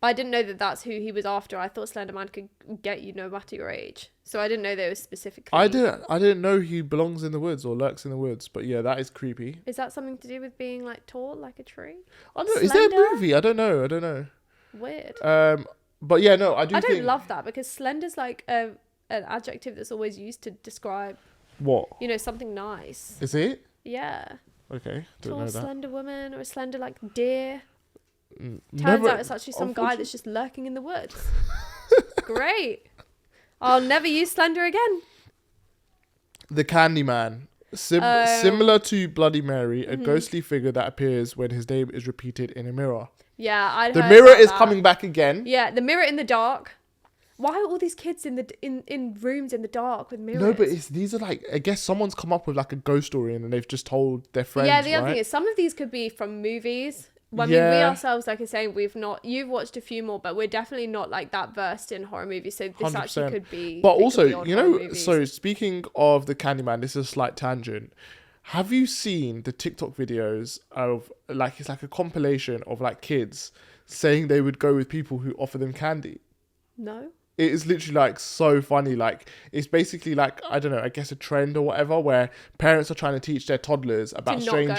But I didn't know that that's who he was after. I thought Slender Man could get you no matter your age. So I didn't know there was specifically. I didn't know he belongs in the woods or lurks in the woods. But yeah, that is creepy. Is that something to do with being like tall, like a tree? I don't know. Is there a movie? I don't know. Weird. But yeah, no, I don't love that because slender's like an adjective that's always used to describe what? Something nice. Is it? Yeah. Okay. Tall, slender woman or a slender like deer. Turns out it's actually some guy that's just lurking in the woods. Great. I'll never use slender again. The Candyman. Similar to Bloody Mary, a ghostly figure that appears when his name is repeated in a mirror. Yeah, the mirror is coming back again. Yeah, the mirror in the dark. Why are all these kids in rooms in the dark with mirrors? No, but these are like, I guess someone's come up with like a ghost story and they've just told their friends. Yeah, the other thing is some of these could be from movies. Well, I mean, we ourselves, like I was saying, you've watched a few more, but we're definitely not like that versed in horror movies. So this 100%. Actually could be. But also, so speaking of the Candyman, this is a slight tangent. Have you seen the TikTok videos of like, it's like a compilation of like kids saying they would go with people who offer them candy? No. It is literally like so funny. Like it's basically like, I don't know, I guess a trend or whatever where parents are trying to teach their toddlers about stranger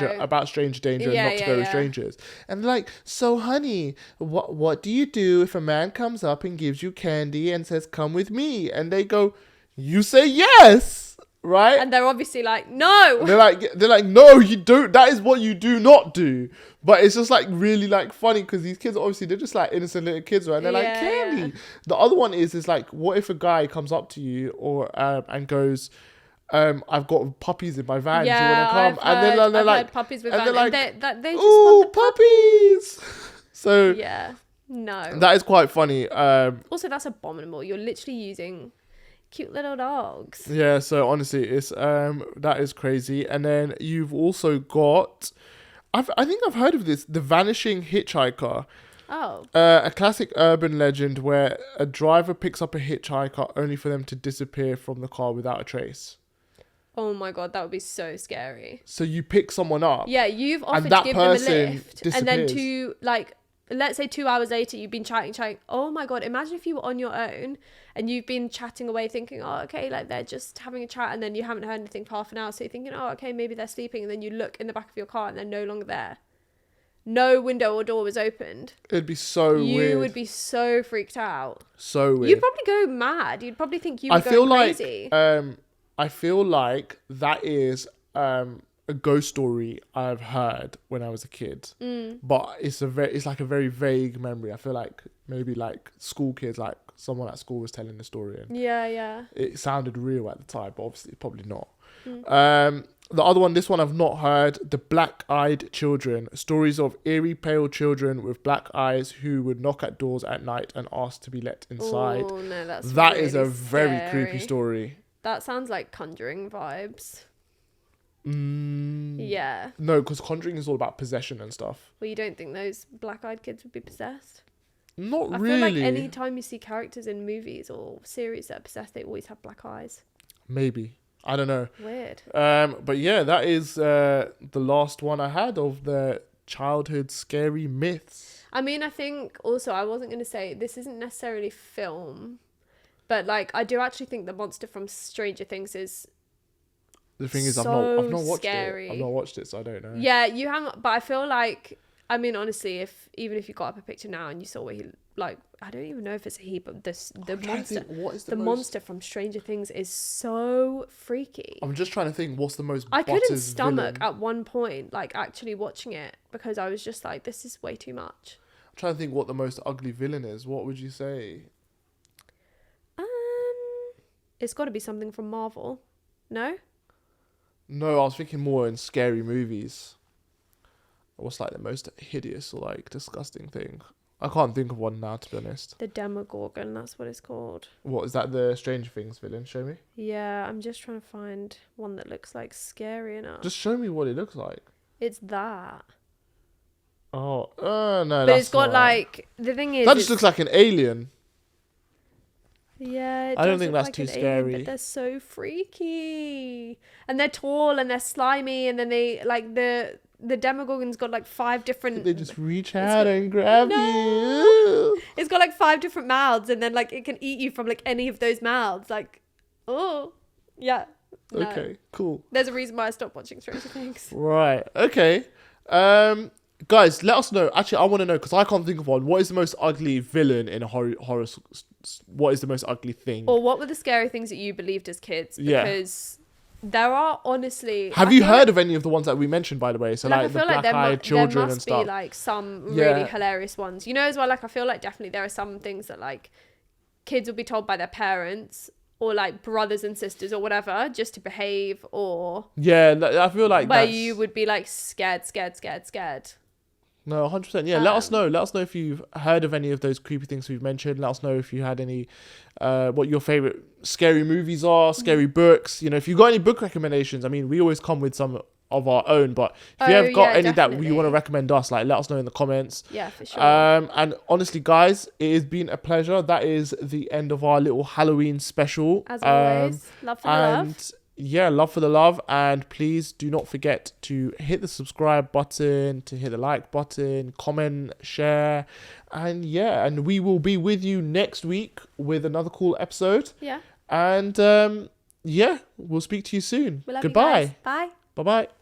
danger and not to go with strangers. And they're like, so honey, what do you do if a man comes up and gives you candy and says, come with me? And they go, you say yes. Right? And they're obviously like, no. They're like, no, you don't. That is what you do not do. But it's just like really like funny because these kids obviously they're just like innocent little kids, right? And they're like candy. Yeah. The other one is like, what if a guy comes up to you or and goes, I've got puppies in my van. Do you want to come? And they're like puppies with van. Like, they just ooh, want the puppies. So yeah, no. That is quite funny. Also, that's abominable. You're literally using cute little dogs. Yeah, so honestly, it's that is crazy. And then you've also got, I think I've heard of this, the vanishing hitchhiker. Oh. A classic urban legend where a driver picks up a hitchhiker only for them to disappear from the car without a trace. Oh my god, that would be so scary. So you pick someone up. Yeah, you've offered to give them a lift, disappears. and then to like let's say 2 hours later, you've been chatting. Oh my God, imagine if you were on your own and you've been chatting away thinking, oh, okay, like they're just having a chat, and then you haven't heard anything for half an hour. So you're thinking, oh, okay, maybe they're sleeping. And then you look in the back of your car and they're no longer there. No window or door was opened. It'd be so weird. You would be so freaked out. So weird. You'd probably go mad. You'd probably think you were going crazy. I feel like that is a ghost story I've heard when I was a kid, but it's like a very vague memory. I feel like maybe like school kids, like someone at school was telling the story, and it sounded real at the time, but obviously probably not. The other one, this one I've not heard, the black-eyed children, stories of eerie pale children with black eyes who would knock at doors at night and ask to be let inside. Oh no, that really is a very scary. creepy story. That sounds like Conjuring vibes. Yeah. No, because Conjuring is all about possession and stuff. Well, you don't think those black-eyed kids would be possessed? Not really. I feel like any time you see characters in movies or series that are possessed, they always have black eyes. Maybe. I don't know. Weird. But yeah, that is the last one I had of the childhood scary myths. I mean, I think also I wasn't going to say this isn't necessarily film, but like I do actually think the monster from Stranger Things is. The thing is, so I've not watched scary. it. I've not watched it, so I don't know. Yeah, you haven't. But I feel like, I mean, honestly, even if you got up a picture now and you saw what he like, I don't even know if it's a he, but the monster, the monster from Stranger Things is so freaky. I'm just trying to think, what's the most? I couldn't stomach villain? at one point, like actually watching it, because I was just like, this is way too much. I'm trying to think what the most ugly villain is. What would you say? It's got to be something from Marvel, no? No, I was thinking more in scary movies. What's like the most hideous or like disgusting thing? I can't think of one now, to be honest. The Demogorgon, that's what it's called. What, is that the Stranger Things villain? Show me. Yeah, I'm just trying to find one that looks like scary enough. Just show me what it looks like. It's that. Oh, no, but that's it's got not. Like, the thing is... That just looks like an alien. Yeah, I don't think that's too scary. But they're so freaky. And they're tall and they're slimy, and then they, like, the Demogorgon's got like 5 different... They just reach out and grab you. It's got like 5 different mouths, and then like it can eat you from like any of those mouths. Like, oh, yeah. No. Okay, cool. There's a reason why I stopped watching Stranger Things. Right, okay. Guys, let us know. Actually, I want to know, because I can't think of one. What is the most ugly villain in a horror? What is the most ugly thing? Or what were the scary things that you believed as kids? Because there are honestly... Have you heard of any of the ones that we mentioned, by the way? So like the black-eyed children and stuff. There must be like some really hilarious ones. You know, as well, like I feel like definitely there are some things that like kids will be told by their parents or like brothers and sisters or whatever just to behave, or... Yeah, I feel like where you would be like scared. No, 100%. Yeah, let us know. Let us know if you've heard of any of those creepy things we've mentioned. Let us know if you had any, what your favorite scary movies are, scary books. You know, if you've got any book recommendations, I mean, we always come with some of our own, but if you have got any that you want to recommend us, like, let us know in the comments. Yeah, for sure. And honestly, guys, it has been a pleasure. That is the end of our little Halloween special. As always, love for the love. Yeah, love for the love, and please do not forget to hit the subscribe button, to hit the like button, comment, share, and we will be with you next week with another cool episode. Yeah. And we'll speak to you soon. We love Goodbye. You guys. Bye. Bye-bye.